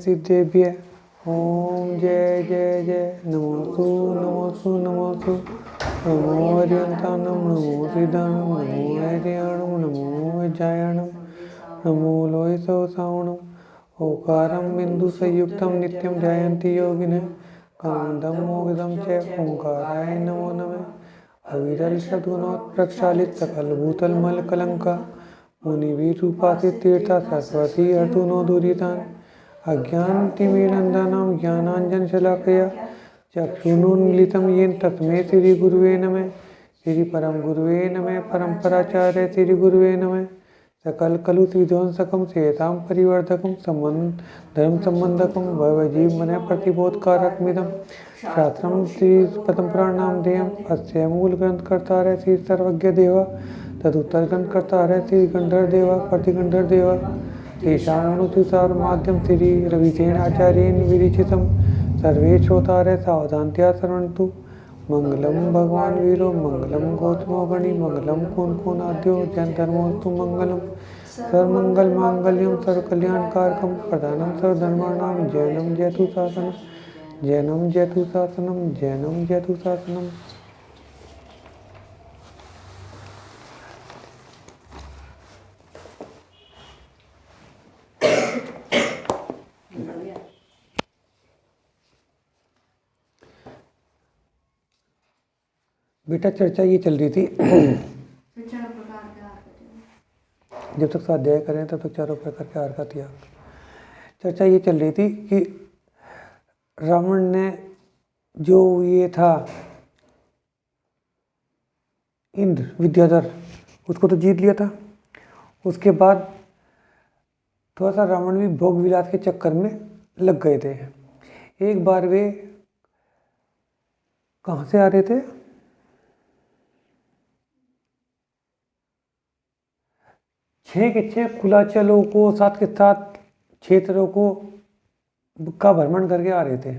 सिद्धेभ्य ओम जय जय जय नमोस्तु नमोस्तु नमोस्तु नमो हरियंतानम नमो सिद्धानम नमो हरियाणम नमो वज्रायणम नमो लोहितो सावणम ओकारं बिंदु संयुक्तं नित्यं ध्यायन्ति योगिनः कामदं मोक्षदं च ओंकाराय नमो नमः अविरल सद्गुणोत्प्रक्षालित सकल भूतल मल कलंका मुनिवीरूपासित तीर्था सरस्वती अर्जुनो दुरितान अज्ञानतिमिरन्धनं ज्ञानाञ्जनशलाकया चक्षुरुन्मीलितं येन तस्मै श्रीगुरुवे नमः श्री परम गुरुवे नमः परम्पराचार्य श्री गुरुवे नमः सकल कलुष विध्वंसकं सेतां परिवर्धकं धर्म संबंधकं भवजीव मन प्रतिबोधकारकमिदं शास्त्रं श्री पद्मपुराणनामधेयम् अस्य मूल ग्रंथ कर्ता श्री सर्वज्ञ देवा तदुत्तर ग्रंथ कर्ता श्री गंधर्व देवा प्रतिगंधर्व देवा तेषामनुसार माध्यम श्री रविसेन आचार्येण विरचितं सर्वे श्रोतारः सावधानतया शृण्वन्तु मंगलम भगवान वीरो मंगलम गौतमो गणि मंगलम कुनकुनाद्यो जन धर्मोस्तु मंगलम सर्वमंगल मांगल्यम सर्वकल्याणकारकम प्रधानम सर्वधर्माणां जैनम जयतु शासनम जैनम जयतु शासनम जैनम जयतु शासनम। बेटा चर्चा ये चल रही थी जब तक स्वाध्याय करें तब तक चारों प्रकार के आहार का त्याग। चर्चा ये चल रही थी कि रावण ने जो ये था इंद्र विद्याधर उसको तो जीत लिया था। उसके बाद थोड़ा सा रावण भी भोग विलास के चक्कर में लग गए थे। एक बार वे कहाँ से आ रहे थे, 6 के 6 कुलाचलों को साथ के साथ क्षेत्रों को का भ्रमण करके आ रहे थे।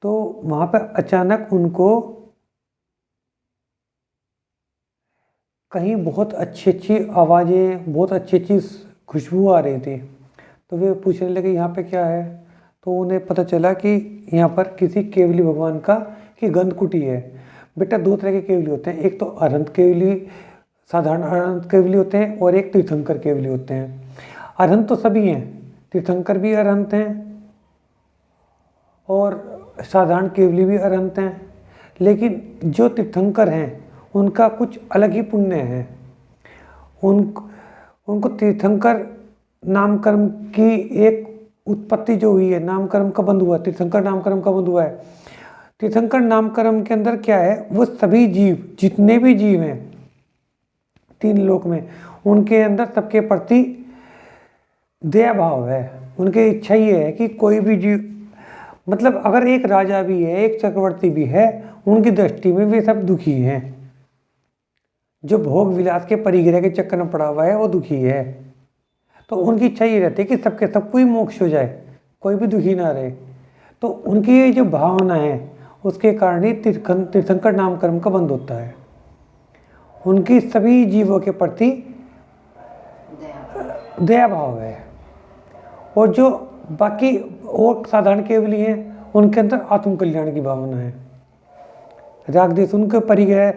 तो वहाँ पर अचानक उनको कहीं बहुत अच्छी अच्छी आवाज़ें, बहुत अच्छी अच्छी खुशबू आ रही थी। तो वे पूछने लगे यहाँ पे क्या है। तो उन्हें पता चला कि यहाँ पर किसी केवली भगवान का की गंध कुटी है। बेटा 2 तरह के केवली होते हैं, एक तो अरहंत केवली, साधारण अरहंत केवली होते हैं, और एक तीर्थंकर केवली होते हैं। अरहंत तो सभी हैं, तीर्थंकर भी अरहंत हैं और साधारण केवली भी अरहंत हैं। लेकिन जो तीर्थंकर हैं उनका कुछ अलग ही पुण्य है। उनको तीर्थंकर नामकर्म की एक उत्पत्ति जो हुई है, नामकर्म का बंध हुआ, तीर्थंकर नामकर्म का बंध हुआ है। तीर्थंकर नामकर्म के अंदर क्या है, वो सभी जीव, जितने भी जीव हैं 3 लोक में, उनके अंदर सबके प्रति दया भाव है। उनकी इच्छा ये है कि कोई भी जीव, मतलब अगर एक राजा भी है, एक चक्रवर्ती भी है, उनकी दृष्टि में वे सब दुखी हैं। जो भोग विलास के परिग्रह के चक्कर में पड़ा हुआ है वो दुखी है। तो उनकी इच्छा ये रहती है कि सबके सब कोई मोक्ष हो जाए, कोई भी दुखी ना रहे। तो उनकी ये जो भावना है उसके कारण ही तीर्थंकर नामकर्म का बंद होता है। उनकी सभी जीवों के प्रति दया भाव है। और जो बाकी और साधारण केवली हैं उनके अंदर आत्म कल्याण की भावना है। राग देश उनके परिग्रह,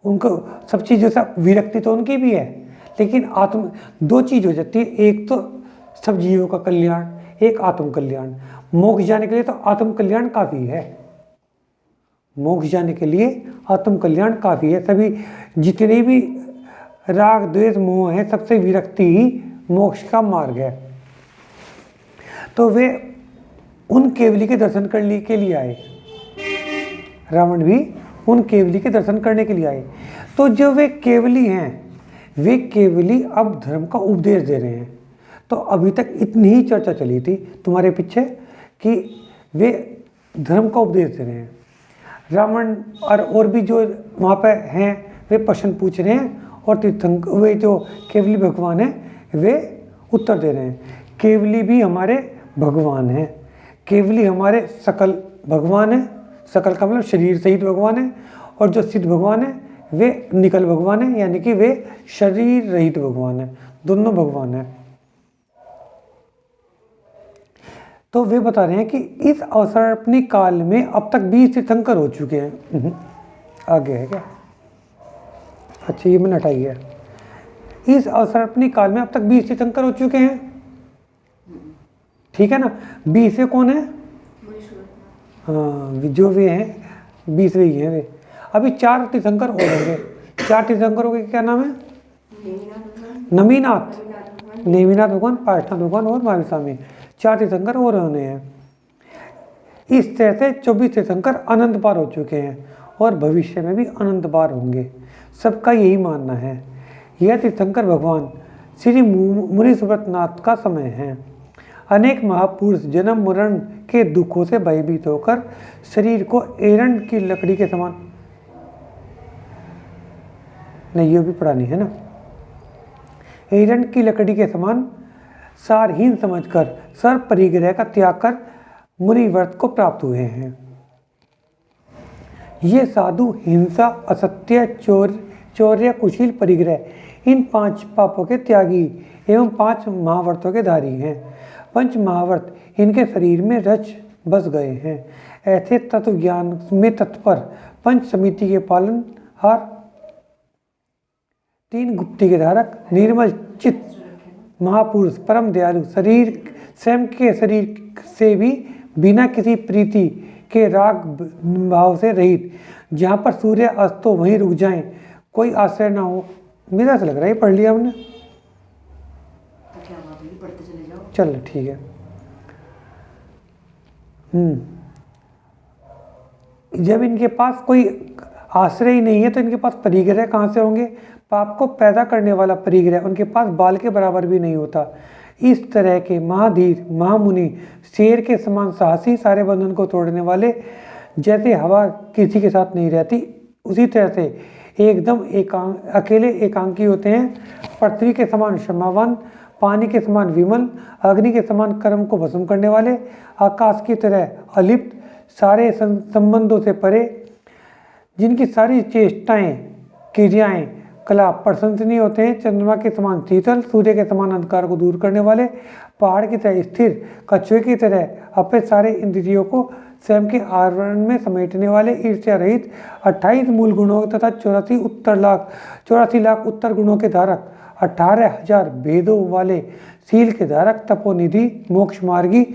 उनको सब चीज़ों से विरक्ति तो उनकी भी है, लेकिन आत्म 2 चीज़ हो जाती है, एक तो सब जीवों का कल्याण, एक आत्म कल्याण। मोक्ष जाने के लिए तो आत्म कल्याण काफ़ी है। मोक्ष जाने के लिए आत्म कल्याण काफ़ी है। सभी जितने भी राग द्वेष मोह है, सबसे विरक्ति ही मोक्ष का मार्ग है। तो वे उन केवली के दर्शन करने के लिए आए। रावण भी उन केवली के दर्शन करने के लिए आए। तो जो वे केवली हैं, वे केवली अब धर्म का उपदेश दे रहे हैं। तो अभी तक इतनी ही चर्चा चली थी तुम्हारे पीछे कि वे धर्म का उपदेश दे रहे हैं। रावण और भी जो वहाँ पे हैं वे प्रश्न पूछ रहे हैं, और तीर्थंकर वे जो केवली भगवान हैं वे उत्तर दे रहे हैं। केवली भी हमारे भगवान हैं, केवली हमारे सकल भगवान हैं। सकल का मतलब शरीर सहित भगवान है, और जो सिद्ध भगवान है वे निकल भगवान है, यानी कि वे शरीर रहित भगवान है। दोनों भगवान है। तो वे बता रहे हैं कि इस अवसर्पणी काल में अब तक 20 तीर्थंकर हो चुके हैं। आगे है क्या? अच्छा, ये मैंने हटाई है। इस अवसर्पणी काल में अब तक 20 तीर्थंकर हो चुके हैं, ठीक है ना। 20वें कौन है? हाँ, जो वे हैं 20वें ही हैं वे। अभी 4 तीर्थंकर हो होंगे। 4 तीर्थंकरों के क्या नाम है? नमीनाथ, नेमिनाथ भगवान, पार्श्वनाथ भगवान और महावीर स्वामी। 4 तीर्थंकर और होने हैं। इस तरह से 24 तीर्थंकर अनंत बार हो चुके हैं और भविष्य में भी अनंत बार होंगे। सबका यही मानना है। यह तीर्थंकर भगवान श्री मुनि सुब्रतनाथ का समय है। अनेक महापुरुष जन्म मरण के दुखों से भयभीत होकर शरीर को एरंड की लकड़ी के समान, नहीं ये भी पढ़ानी है ना, एरंड की लकड़ी के समान सारहीन समझकर सर्व परिग्रह का त्याग कर मुनि व्रत को प्राप्त हुए हैं। ये साधु हिंसा, असत्य, चौर्य, कुशील, परिग्रह इन 5 पापों के त्यागी एवं 5 महाव्रतों के धारी हैं। 5 महाव्रत इनके शरीर में रच बस गए हैं। ऐसे तत्व ज्ञान में तत्पर, पंच समिति के पालन हार, 3 गुप्ती के धारक, निर्मल चित्त महापुरुष, परम दयालु, शरीर स्वयं के शरीर से भी बिना किसी प्रीति के राग भाव से रहित, जहाँ पर सूर्य अस्त तो वहीं रुक जाएं, कोई आश्रय ना हो। मेरा से लग रहा है पढ़ लिया हमने, पढ़ते चले जाओ। चल ठीक है। जब इनके पास कोई आश्रय ही नहीं है तो इनके पास परिग्रह कहाँ से होंगे? पाप को पैदा करने वाला परिग्रह उनके पास बाल के बराबर भी नहीं होता। इस तरह के महाधीर महामुनि, शेर के समान साहसी, सारे बंधन को तोड़ने वाले, जैसे हवा किसी के साथ नहीं रहती उसी तरह से एकदम अकेले एकांकी होते हैं। पृथ्वी के समान क्षमावान, पानी के समान विमल, अग्नि के समान कर्म को भस्म करने वाले, आकाश की तरह अलिप्त, सारे संबंधों से परे, जिनकी सारी चेष्टाएं क्रियाएं कला प्रशंसनीय होते हैं। चंद्रमा के समान शीतल, सूर्य के समान अंधकार को दूर करने वाले, पहाड़ की तरह स्थिर, कछुए की तरह अपने सारे इंद्रियों को स्वयं के आवरण में समेटने वाले, ईर्ष्या रहित, 28 मूल गुणों तथा 84 लाख उत्तर गुणों के धारक, 18,000 भेदों वाले, शील के धारक, तपोनिधि, मोक्ष मार्गी,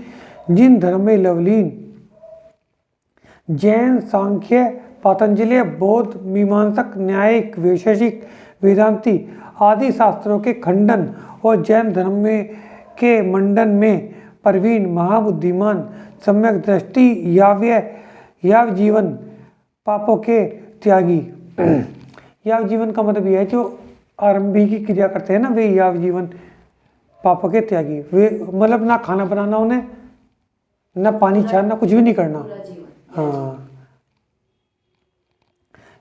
जिन धर्म में लवलीन जैन, सांख्य, पातंजलि, बौद्ध, मीमांसक, न्यायिक, वैशेषिक, वेदांती आदि शास्त्रों के खंडन और जैन धर्म में के मंडन में प्रवीण, महाबुद्धिमान, सम्यक दृष्टि, याव जीवन, पापों के त्यागी। याव जीवन का मतलब यह है जो आरंभी की क्रिया करते हैं ना, वे याव जीवन, पापों के त्यागी। वे मतलब ना खाना बनाना उन्हें, ना पानी छानना, कुछ भी नहीं करना। हाँ,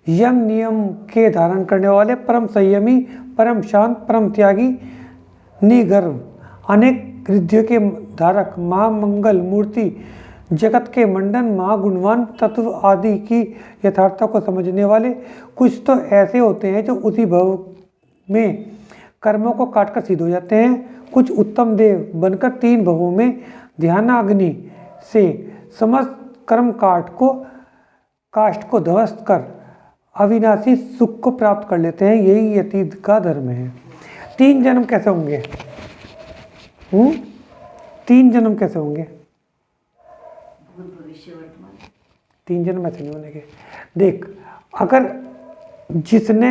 यम नियम के धारण करने वाले, परम संयमी, परम शांत, परम त्यागी, निगर्व, अनेक रिद्धियों के धारक, महामंगल मूर्ति, जगत के मंडन, महागुणवान, तत्व आदि की यथार्थता को समझने वाले। कुछ तो ऐसे होते हैं जो उसी भव में कर्मों को काटकर सिद्ध हो जाते हैं। कुछ उत्तम देव बनकर 3 भवों में ध्यानाग्नि से समस्त कर्म काष्ठ को ध्वस्त कर अविनाशी सुख को प्राप्त कर लेते हैं। यही यतीत का धर्म है। 3 जन्म कैसे होंगे? 3 जन्म कैसे होंगे? 3 जन्म ऐसे नहीं होने के। देख, अगर जिसने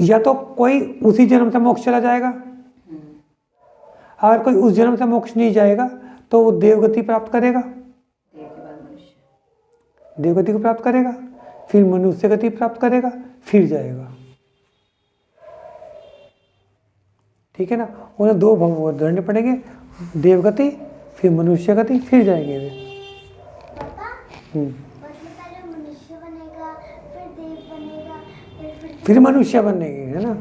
या तो कोई उसी जन्म से मोक्ष चला जाएगा, अगर कोई उस जन्म से मोक्ष नहीं जाएगा तो वो देवगति प्राप्त करेगा, देवगति को प्राप्त करेगा, फिर मनुष्य गति प्राप्त करेगा, फिर जाएगा। ठीक है ना? उन्हें 2 भव धरने पड़ेंगे, देवगति, फिर मनुष्य गति, फिर जाएंगे वे। फिर मनुष्य बनेंगे, है ना?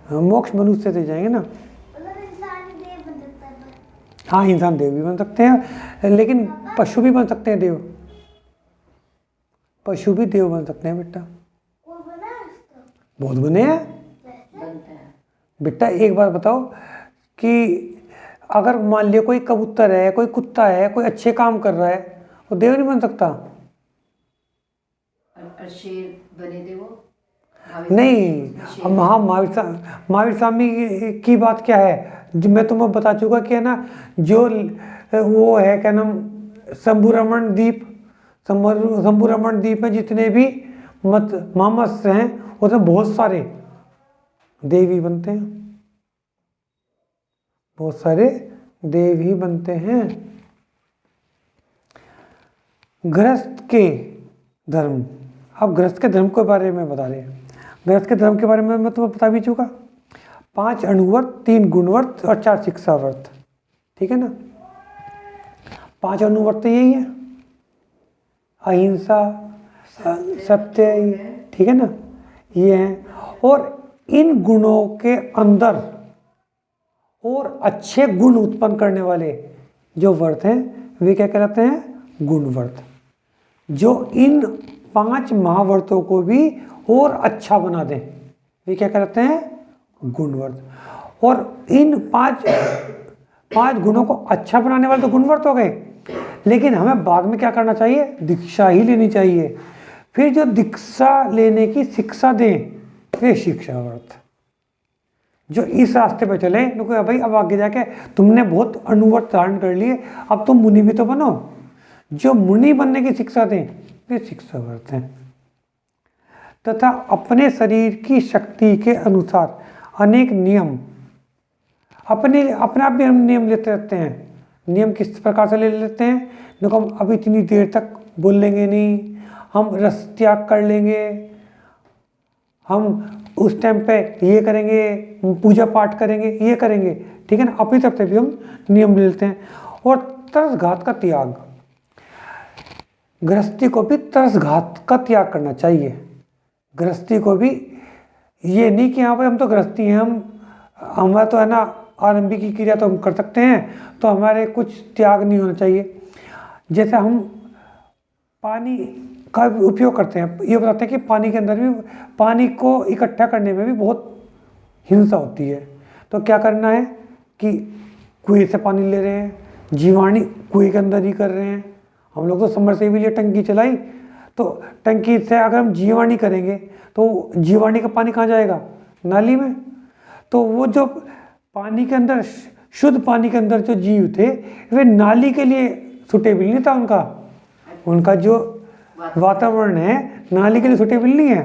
हाँ, मोक्ष मनुष्य से जाएंगे ना। हाँ, इंसान देव भी बन सकते हैं, लेकिन पशु भी बन सकते हैं देव। पशु भी देव बन सकते हैं बेटा। बहुत बने हैं बेटा। एक बार बताओ कि अगर मान लिया कोई कबूतर है, कोई कुत्ता है, कोई अच्छे काम कर रहा है, वो देव नहीं बन सकता। और शेर बने थे वो नहीं, अब हाँ, महावीर स्वामी की बात क्या है, जो मैं तुम्हें बता चुका कि है ना, जो वो है क्या नाम, शंभू रमन द्वीप, शंभू रमन द्वीप में जितने भी मत मामस हैं उसमें बहुत सारे देवी बनते हैं, बहुत सारे देव ही बनते हैं। गृहस्थ के धर्म, अब गृहस्थ के धर्म के बारे में बता रहे हैं। गृहस्थ के धर्म के बारे में मैं तुम्हें बता भी चुका, 5 अणुव्रत, 3 गुणव्रत और 4 शिक्षाव्रत, ठीक है ना। 5 अणुव्रत तो यही है, अहिंसा, सत्य, ठीक है ना, ये हैं। और इन गुणों के अंदर और अच्छे गुण उत्पन्न करने वाले जो व्रत हैं वे क्या कहलाते हैं, गुण व्रत। जो इन 5 महाव्रतों को भी और अच्छा बना दें वे क्या कहलाते हैं, गुण व्रत। और इन 5 गुणों को अच्छा बनाने वाले तो गुण व्रत हो गए, लेकिन हमें बाद में क्या करना चाहिए, दीक्षा ही लेनी चाहिए। फिर जो दीक्षा लेने की शिक्षा दें वे शिक्षा व्रत। जो इस रास्ते पे चले, देखो भाई अब आगे जाके तुमने बहुत अणुव्रत धारण कर लिए, अब तुम मुनि भी तो बनो। जो मुनि बनने की शिक्षा दें वे शिक्षा व्रत हैं। तथा अपने शरीर की शक्ति के अनुसार अनेक नियम, अपने आप भी हम नियम लेते रहते हैं। नियम किस प्रकार से ले लेते हैं, देखो हम अब इतनी देर तक बोलेंगे नहीं, हम रस त्याग कर लेंगे, हम उस टाइम पे ये करेंगे, पूजा पाठ करेंगे, ये करेंगे, ठीक है ना। अपनी तरफ से भी हम नियम ले लेते हैं। और तरसघात का त्याग, गृहस्थी को भी तरसघात का त्याग करना चाहिए। गृहस्थी को भी ये नहीं कि हाँ भाई हम तो गृहस्थी हैं, हमारा तो है ना आरंभिक की क्रिया तो हम कर सकते हैं, तो हमारे कुछ त्याग नहीं होना चाहिए। जैसे हम पानी का उपयोग करते हैं, ये बताते हैं कि पानी के अंदर भी, पानी को इकट्ठा करने में भी बहुत हिंसा होती है। तो क्या करना है कि कुएं से पानी ले रहे हैं, जीवाणी कुएं के अंदर ही कर रहे हैं। हम लोग तो समरसेबल लिए टंकी चलाई, तो टंकी से अगर हम जीवाणी करेंगे तो जीवाणी का पानी कहाँ जाएगा, नाली में। तो वो जो पानी के अंदर, शुद्ध पानी के अंदर जो जीव थे वे नाली के लिए सुटेबल नहीं था, उनका जो वातावरण है नाली के लिए सुटेबल नहीं है।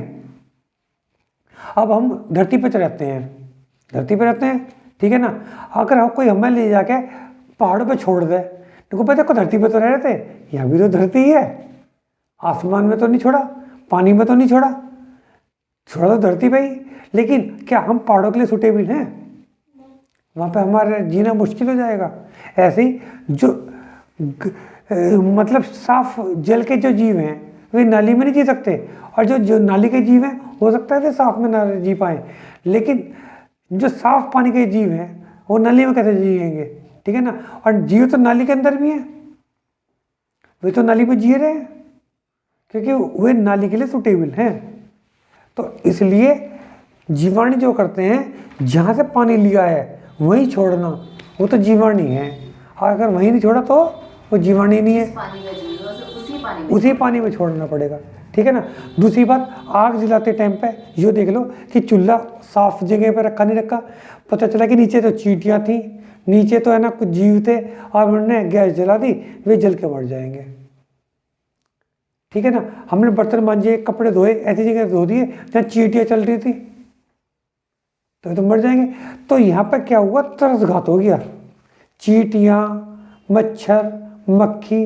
अब हम धरती पे रहते हैं, ठीक है ना। अगर हम कोई हमें ले जाके पहाड़ों पे छोड़ दे, देखो भाई देखो धरती पे तो रह रहे थे, यहाँ भी तो धरती ही है, आसमान में तो नहीं छोड़ा, पानी में तो नहीं छोड़ा तो धरती पे ही। लेकिन क्या हम पहाड़ों के लिए सुटेबल हैं, वहाँ पे हमारा जीना मुश्किल हो जाएगा। ऐसे ही जो मतलब साफ जल के जो जीव हैं वे नाली में नहीं जी सकते, और जो नाली के जीव हैं हो सकता है वे साफ में ना जी पाए, लेकिन जो साफ पानी के जीव हैं वो नाली में कैसे जिएंगे, ठीक है ना। और जीव तो नाली के अंदर भी हैं, वे तो नाली में जी रहे हैं क्योंकि वे नाली के लिए सुटेबल हैं। तो इसलिए जीवाणी जो करते हैं, जहाँ से पानी लिया है वहीं छोड़ना, वो तो जीवाणी है। अगर वहीं नहीं छोड़ा तो वो जीवाणी नहीं है, उसी पानी में छोड़ना पड़ेगा, ठीक है ना। दूसरी बात, आग जलाते टाइम पे ये देख लो कि चूल्हा साफ जगह पे रखा नहीं रखा, पता चला कि नीचे तो चींटियाँ थी, नीचे तो है ना कुछ जीव थे, और उन्होंने गैस जला दी, वे जल के मर जाएंगे, ठीक है ना। हमने बर्तन मांजे, कपड़े धोए, ऐसी जगह धो दिए जहाँ चींटियाँ चल रही थी, तो मर जाएंगे। तो यहाँ पर क्या हुआ, तरसघात हो गया। चींटियाँ, मच्छर, मक्खी,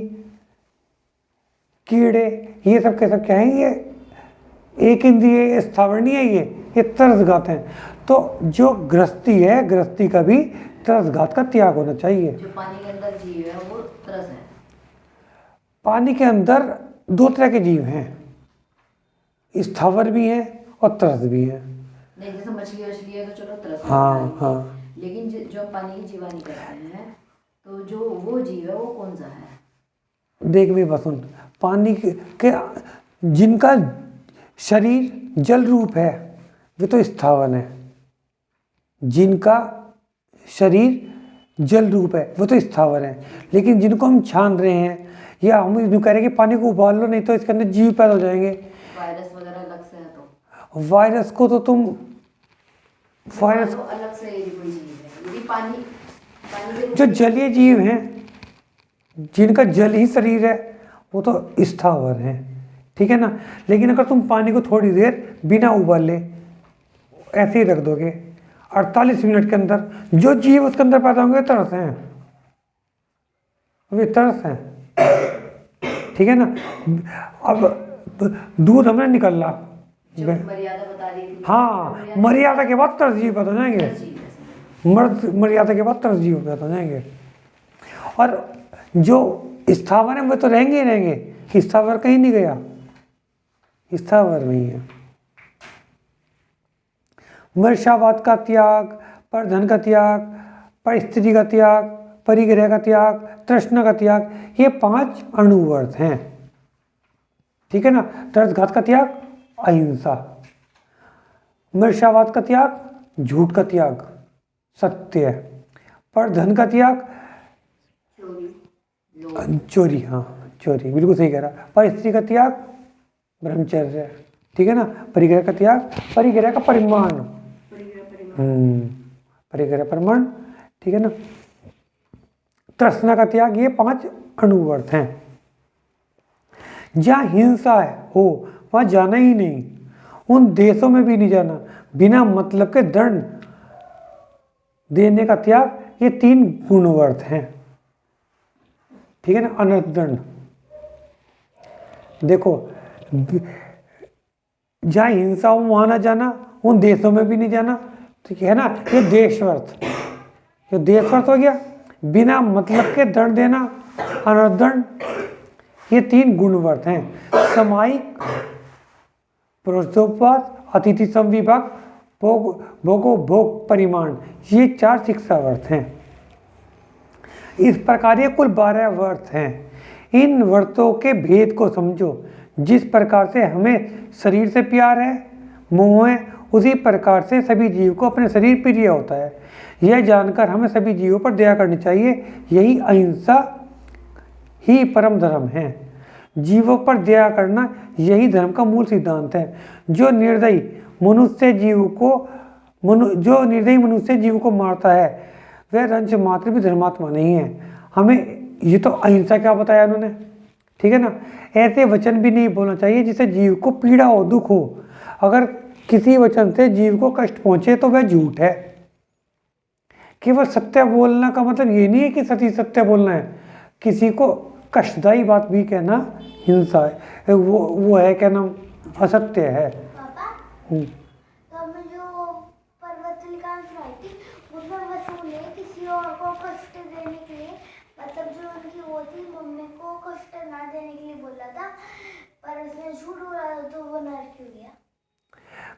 कीड़े, ये सब के सब क्या है, ये एक इंद्रिय स्थावरणीय है, ये तरसघात हैं। तो जो गृहस्थी है, गृहस्थी का भी तरसघात का त्याग होना चाहिए। जो पानी के अंदर जीव है वो तरस है। पानी के अंदर 2 तरह के जीव हैं, स्थावर भी हैं और तरस भी हैं। नहीं, जैसे मछली है तो चलो तरस, हाँ। लेकिन जो पानी की जीवानी करते हैं, तो जो वो जीव है वो कौन सा है, देख भी बसुन, पानी के जिनका शरीर जल रूप है वे तो स्थावर है, जिनका शरीर जल रूप है, वो तो स्थावर है। लेकिन जिनको हम छान रहे हैं या हम यूँ कह रहे हैं कि पानी को उबाल लो नहीं तो इसके अंदर जीव पैदा हो जाएंगे। वायरस वगैरह अलग से है तो वायरस को तो तुम वायरस अलग से यदि कोई जीव है, यदि पानी के जो जलीय जीव हैं जिनका जल ही शरीर है वो तो स्थावर हैं, ठीक है ना। लेकिन अगर तुम पानी को थोड़ी देर बिना उबाले ऐसे ही रख दोगे 48 मिनट के अंदर जो जीव उसके अंदर पैदा होंगे तरस हैं, वे तरस हैं, ठीक है ना। अब दूध हमने निकाला, मर्यादा बता रही थी। हाँ, मर्यादा के बाद तरस जीव पैदा हो जाएंगे, मर्यादा के बाद तरस जीव पैदा हो जाएंगे। और जो स्थावर है वे तो रहेंगे ही रहेंगे, स्थावर कहीं नहीं गया, स्थावर नहीं है। मर्शावाद का त्याग, परधन का त्याग, पर स्त्री का त्याग, परिग्रह का त्याग, तृष्णा का त्याग, ये 5 अणुवर्त हैं, ठीक है ना। तर्सघात का त्याग अहिंसा, मर्शावाद का त्याग झूठ का त्याग सत्य, परधन का त्याग चोरी, हाँ चोरी बिल्कुल सही कह रहा। पर स्त्री का त्याग ब्रह्मचर्य, ठीक है ना। परिग्रह का त्याग, परिग्रह का परिमाण, परिग्रह परिमाण, ठीक है ना। तृष्णा का त्याग, ये 5 अणुवर्त हैं। जहाँ हिंसा है हो वहाँ जाना ही नहीं, उन देशों में भी नहीं जाना। बिना मतलब के दंड देने का त्याग, ये 3 गुणवर्त हैं, ठीक है ना। अनर्थ दंड, देखो जहाँ हिंसा हो वहाँ ना जाना, उन देशों में भी नहीं जाना, ठीक है ना। ये देशवर्त, ये देशवर्त हो गया। बिना मतलब के दंड देना, अनर्थ दंड, ये 3 गुणवर्त हैं। सामायिक, पुरुषोपवास, अतिथि संविभाग, भोगो भोग परिमाण, ये 4 शिक्षावर्त हैं। इस प्रकार ये कुल 12 वर्त हैं। इन वर्तों के भेद को समझो। जिस प्रकार से हमें शरीर से प्यार है, मोह है, उसी प्रकार से सभी जीव को अपने शरीर प्रिय होता है। यह जानकर हमें सभी जीवों पर दया करनी चाहिए। यही अहिंसा ही परम धर्म है। जीवों पर दया करना यही धर्म का मूल सिद्धांत है। जो निर्दयी मनुष्य जीव को मारता है वह रंच मात्र भी धर्मात्मा नहीं है। हमें ये तो अहिंसा क्या बताया उन्होंने, ठीक है ना। ऐसे वचन भी नहीं बोलना चाहिए जिससे जीव को पीड़ा हो, दुख हो। अगर किसी वचन से जीव को कष्ट पहुंचे तो वह झूठ है। केवल सत्य बोलना का मतलब ये नहीं है कि सत्य बोलना है। किसी को कष्टदायी बात भी कहना हिंसा है, वो है क्या नाम असत्य है। किसी और को कष्ट देने के लिए, मतलब जो उनकी वो थी मम्मी को कष्ट ना देने के लिए बोला था, पर उसने झूठ बोला तो वो नर क्यों गया?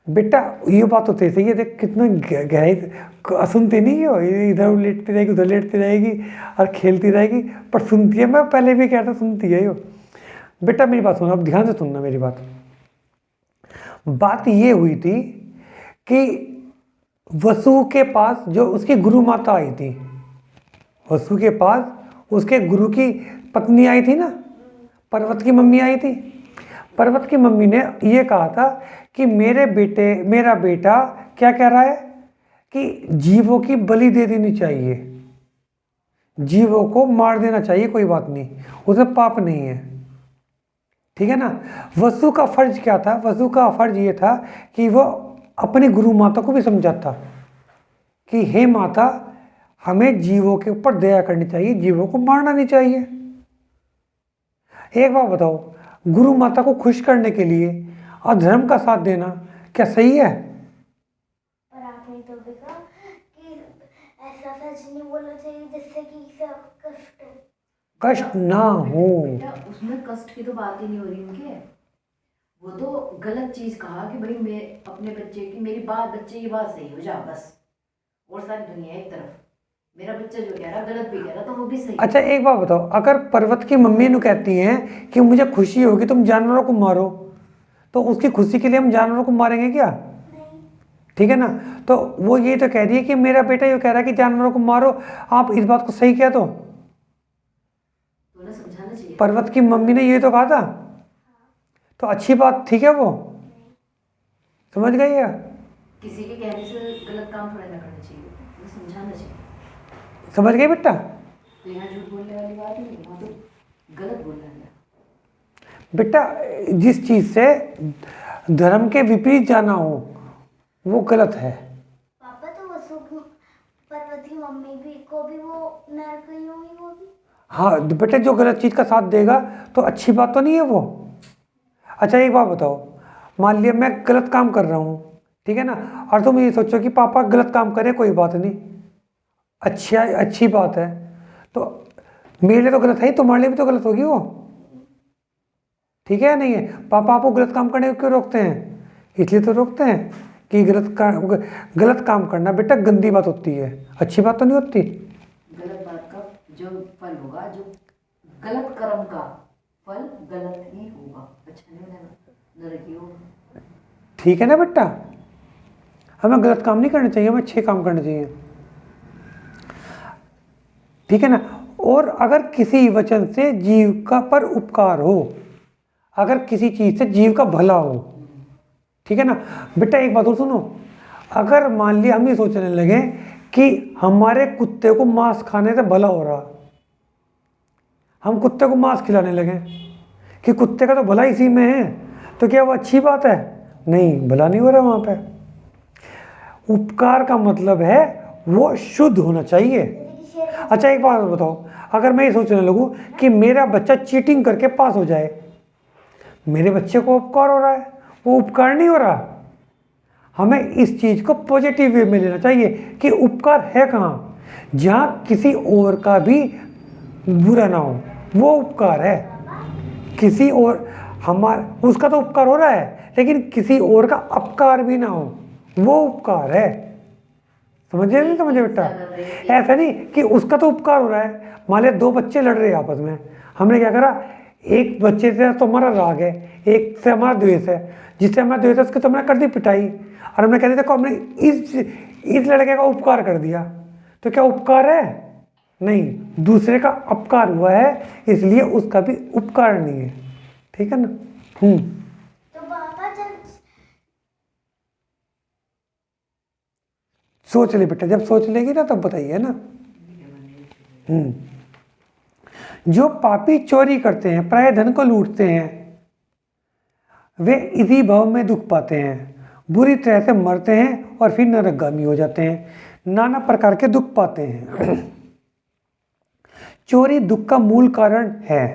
बेटा ये बात तो सही है, देख कितना गहराई, सुनती नहीं हो, इधर लेटती रहेगी उधर लेटती रहेगी और खेलती रहेगी, पर सुनती है। मैं पहले भी कहता सुनती है यो। बेटा मेरी बात सुनो, अब ध्यान से सुनना मेरी बात ये हुई थी कि वसु के पास जो उसकी गुरु माता आई थी, वसु के पास उसके गुरु की पत्नी आई थी ना, पर्वत की मम्मी आई थी। पर्वत की मम्मी ने ये कहा था कि मेरा बेटा क्या कह रहा है कि जीवों की बलि दे देनी चाहिए, जीवों को मार देना चाहिए, कोई बात नहीं, उसमें पाप नहीं है, ठीक है ना। वसु का फर्ज क्या था? वसु का फर्ज ये था कि वो अपनी गुरु माता को भी समझाता कि हे माता, हमें जीवों के ऊपर दया करनी चाहिए, जीवों को मारना नहीं चाहिए। एक बात बताओ, गुरु माता को खुश करने के लिए अधर्म का साथ देना क्या सही है? पर आपने तो भी कहा कि ऐसा सच नहीं बोलना चाहिए जिससे कि कष्ट ना हो। बेटा उसमें कष्ट की तो बात ही नहीं हो रही उनके, वो तो गलत चीज कहा कि भाई मैं अपने बच्चे की, बच्चे की बात सही हो जा बस, और सारी दुनिया एक तरफ, मेरा बच्चा जो कह रहा गलत भी कह रहा तो वो भी सही। अच्छा एक बात बताओ, अगर पर्वत की मम्मी ने कहती हैं कि मुझे खुशी होगी तुम जानवरों को मारो, तो उसकी खुशी के लिए हम जानवरों को मारेंगे क्या? ठीक है ना। तो वो ये तो कह रही है कि मेरा बेटा ये कह रहा है कि जानवरों को मारो, आप इस बात को सही कह दो। तो ना समझाना चाहिए। पर्वत की मम्मी ने ये तो कहा था, तो अच्छी बात थी क्या वो? समझ गई है? किसी के कहने से गलत काम थोड़ा ना करना चाहिए, तो समझाना चाहिए। समझ गई बेटा? तो यहाँ झूठ बोलने वाली बात नहीं, वहाँ तो गलत बोल रहा है। बेटा जिस चीज से धर्म के विपरीत जाना हो वो गलत है। पापा तो पर्वत की मम्मी भी को भी वो नरक गई होगी वो भी। हाँ बेटा, जो गलत चीज का साथ देगा तो अच्छी बात तो नहीं है वो। अच्छा एक बात बताओ, मान लिया मैं गलत काम कर रहा हूँ, ठीक है ना, और तुम ये सोचो कि पापा गलत काम करे, कोई बात नहीं, अच्छी बात है, तो मेरे लिए तो गलत है ही, तुम्हारे लिए भी तो गलत होगी वो, ठीक है या नहीं है? पापा आपको गलत काम करने को क्यों रोकते हैं? इसलिए तो रोकते हैं कि गलत काम करना बेटा गंदी बात होती है, अच्छी बात तो नहीं होती। गलत बात का जो फल होगा, जो गलत कर्म का फल गलत ही होगा, अच्छा नहीं होगा, नरक ही होगा। ठीक है ना बेटा, हमें गलत काम नहीं करना चाहिए, हमें अच्छे काम करने चाहिए, ठीक है ना। और अगर किसी वचन से जीव का पर उपकार हो, अगर किसी चीज से जीव का भला हो, ठीक है ना बेटा। एक बात और सुनो, अगर मान लिया हम ये सोचने लगे कि हमारे कुत्ते को मांस खाने से भला हो रहा, हम कुत्ते को मांस खिलाने लगे कि कुत्ते का तो भला इसी में है, तो क्या वो अच्छी बात है? नहीं, भला नहीं हो रहा वहां पे। उपकार का मतलब है वो शुद्ध होना चाहिए। अच्छा एक बात बताओ, अगर मैं ये सोचने लगूं कि मेरा बच्चा चीटिंग करके पास हो जाए, मेरे बच्चे को उपकार हो रहा है, वो उपकार नहीं हो रहा। हमें इस चीज को पॉजिटिव वे में लेना चाहिए कि उपकार है कहाँ, जहां किसी और का भी बुरा ना हो, वो उपकार है। किसी और उसका तो उपकार हो रहा है, लेकिन किसी और का अपकार भी ना हो, वो उपकार है। समझे नहीं समझे बेटा? ऐसा नहीं कि उसका तो उपकार हो रहा है, मान लिया दो बच्चे लड़ रहे हैं आपस में, हमने क्या करा, एक बच्चे से तो हमारा राग है, एक से हमारा द्वेष है, जिससे हमारा द्वेष है उसकी तो हमने कर दी पिटाई, और हमने कह दिया देखो हमने इस लड़के का उपकार कर दिया, तो क्या उपकार है? नहीं, दूसरे का अपकार हुआ है, इसलिए उसका भी उपकार नहीं है, ठीक है ना। तो पापा जब सोच ले बेटा, जब सोच लेगी ना तब बताइए ना। जो पापी चोरी करते हैं, पराये धन को लूटते हैं, वे इसी भव में दुख पाते हैं, बुरी तरह से मरते हैं और फिर नरकगामी हो जाते हैं, नाना प्रकार के दुख पाते हैं। चोरी दुख का मूल कारण है,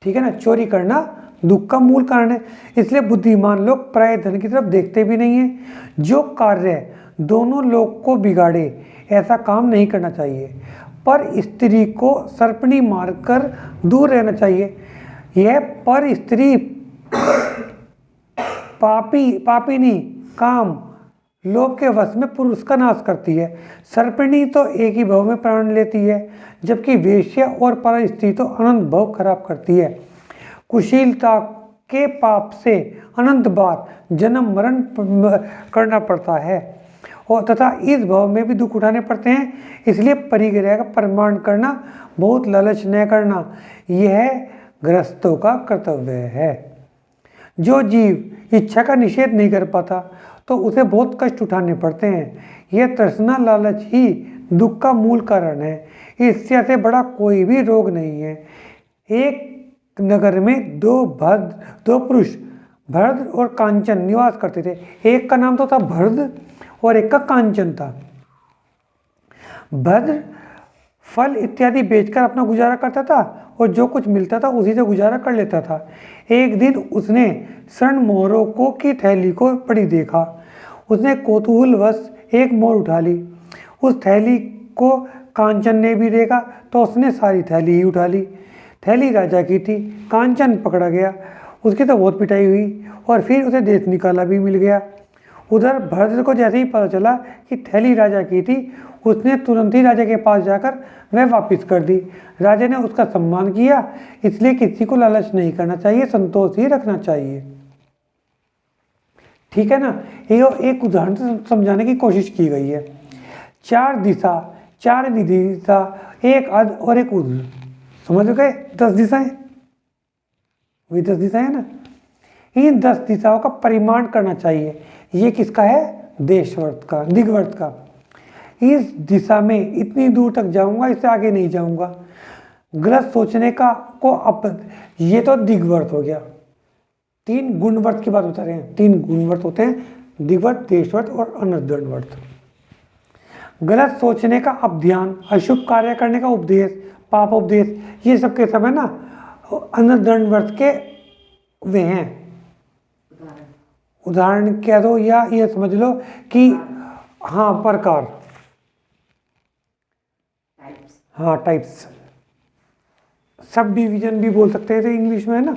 ठीक है ना, चोरी करना दुख का मूल कारण है, इसलिए बुद्धिमान लोग पराये धन की तरफ देखते भी नहीं है। जो कार्य दोनों लोग को बिगाड़े ऐसा काम नहीं करना चाहिए, पर स्त्री को सर्पणी मारकर दूर रहना चाहिए। यह पर स्त्री पापिनी काम लोभ के वश में पुरुष का नाश करती है। सर्पिणी तो एक ही भव में प्राण लेती है, जबकि वेश्या और पर स्त्री तो अनंत भव खराब करती है। कुशीलता के पाप से अनंत बार जन्म मरण करना पड़ता है, और तथा इस भव में भी दुख उठाने पड़ते हैं, इसलिए परिग्रह का प्रमाण करना, बहुत लालच न करना, यह गृहस्थों का कर्तव्य है। जो जीव इच्छा का निषेध नहीं कर पाता तो उसे बहुत कष्ट उठाने पड़ते हैं। यह तृष्णा लालच ही दुख का मूल कारण है, इससे से बड़ा कोई भी रोग नहीं है। एक नगर में दो पुरुष भरद और कांचन निवास करते थे। एक का नाम तो था भरद और एक का कांचन था। भद्र फल इत्यादि बेचकर अपना गुजारा करता था और जो कुछ मिलता था उसी से गुजारा कर लेता था। एक दिन उसने स्वर्ण मोहरों को की थैली को पड़ी देखा। उसने कौतूहलवश एक मोहर उठा ली। उस थैली को कांचन ने भी देखा तो उसने सारी थैली ही उठा ली। थैली राजा की थी। कांचन पकड़ा गया, उसकी तो बहुत पिटाई हुई और फिर उसे देश निकाला भी मिल गया। उधर भरत को जैसे ही पता चला कि थैली राजा की थी, उसने तुरंत ही राजा के पास जाकर वह वापस कर दी। राजा ने उसका सम्मान किया, इसलिए किसी को लालच नहीं करना चाहिए, संतोष ही रखना चाहिए। ठीक है ना। ये एक उदाहरण से समझाने की कोशिश की गई है। 4 दिशा, 4 विदिशा, एक अध और एक उद, समझ गए। 10 दिशाएं, वही 10 दिशाएं है ना। इन 10 दिशाओं का परिमाण करना चाहिए। ये किसका है? देशवर्त का, दिग्वर्त का। इस दिशा में इतनी दूर तक जाऊंगा, इससे आगे नहीं जाऊंगा। गलत सोचने का को ये तो दिग्वर्त हो गया। 3 गुणवर्त की बात बता रहे हैं। 3 गुणवर्त होते हैं, दिग्वर्त, देशवर्त और अनर्दंडवर्त। गलत सोचने का अभिध्यान, अशुभ कार्य करने का उपदेश, पाप उपदेश, ये सब के सब है ना अनर्दंडवर्त के वे हैं। उदाहरण कह दो या ये समझ लो कि हाँ प्रकार, हाँ टाइप्स, सब डिवीजन भी बोल सकते हैं इंग्लिश में, है ना।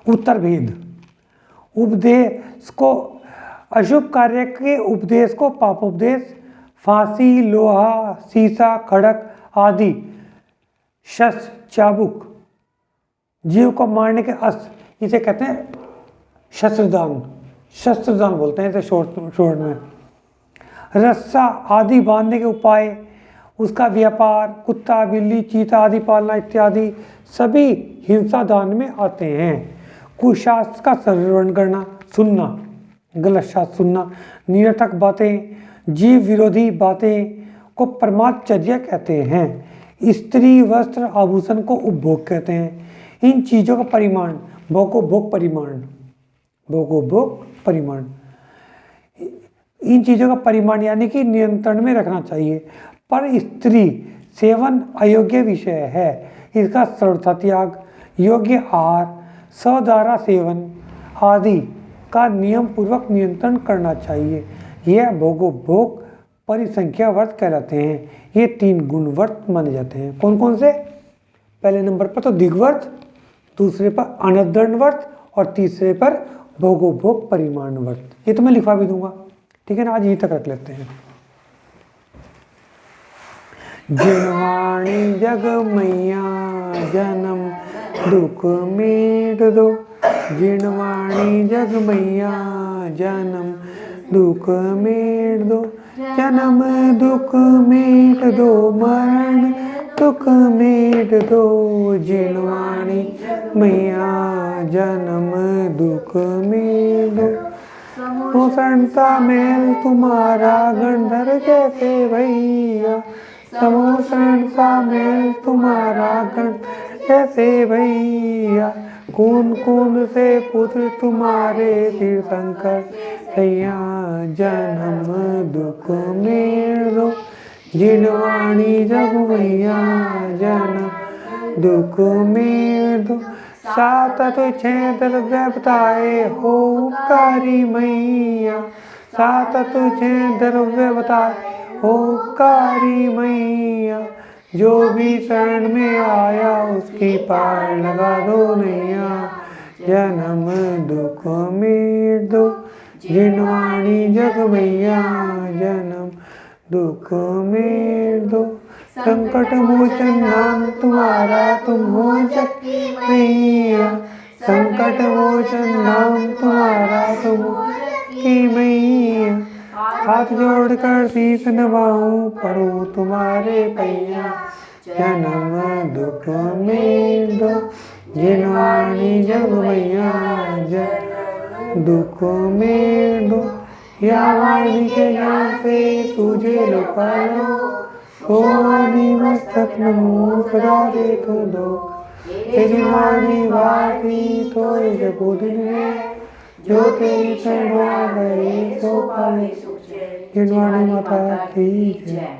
उत्तर भेद, उपदेश को, अशुभ कार्य के उपदेश को पापोपदेश, फांसी, लोहा, सीसा, खड़क आदि शस्त्र, चाबुक, जीव को मारने के अस्त्र, इसे कहते हैं शस्त्रदान। शस्त्रदान बोलते हैं इसे शॉर्ट में। रस्सा आदि बांधने के उपाय, उसका व्यापार, कुत्ता, बिल्ली, चीता आदि पालना इत्यादि सभी हिंसा दान में आते हैं। कुशास्त्र का श्रवण करना, सुनना, गलत शास्त्र सुनना, निरर्थक बातें, जीव विरोधी बातें को परमाचर्य कहते हैं। स्त्री, वस्त्र, आभूषण को उपभोग कहते हैं। इन चीज़ों का परिमाण, भोगोपभोग परिमाण, भोगोपभोग परिमाण, इन चीज़ों का परिमाण यानी कि नियंत्रण में रखना चाहिए। पर स्त्री सेवन अयोग्य विषय है, इसका सर्वथा त्याग, योग्य आहार, सद्वारा सेवन आदि का नियम पूर्वक नियंत्रण करना चाहिए। यह भोगोपभोग परिसंख्यावर्त कहलाते हैं। ये 3 गुणवर्त माने जाते हैं। कौन कौन से? पहले नंबर पर तो दिग्वर्त, दूसरे पर अनर्दंडवर्त और तीसरे पर भोगोपभोग परिमाणवर्त। ये तो मैं लिखवा भी दूंगा, ठीक है ना। आज यहीं तक रख लेते हैं। जिनवाणी जग मैया जन्म दुख मेट दो, जिनवाणी जग मैया जन्म दुख मेट दो, जन्म दुख मेट दो, मरण दुख मेट दो, जिनवाणी मैया जन्म दुख मेट दो। समोसनता मेल तुम्हारा गंधर जैसे भैया, समोसन सा मेल तुम्हारा गंधर जैसे भैया, कून कून से पुत्र तुम्हारे तीर्थंकर भैया, जन्म दुख मेल दो, जिनवाणी जग मैया जन्म दुख मेल दो। 7 तुझे द्रव्य बताए हो उपकारी मैया, 7 तुझे द्रव्य बताए उपकारी मैया, जो भी शरण में आया उसकी पार लगा दो नैया, जन्म दुख मेट दो, जिनवाणी जग मैया जन्म दुख मेट दो। संकट मोचन नाम तुम्हारा तुम हो जग की मैया, संकट मोचन नाम तुम्हारा तुम हो जग की मैया, हाथ जोड़कर शीश नवाऊं पढ़ूं तुम्हारे पैया, जन्म दुख मेट दो, जिनवाणी जग मैया जन्म दुख मेट दो। या वाणी के ज्ञान से सूझे लो पालो, सोनी मस्तक नमो सदा दे तू दो, जिनवाणी वाणी तो इसे बुद्धि है, जो तेरी शरण गए सो पाए, जिनवाणी माता की जय।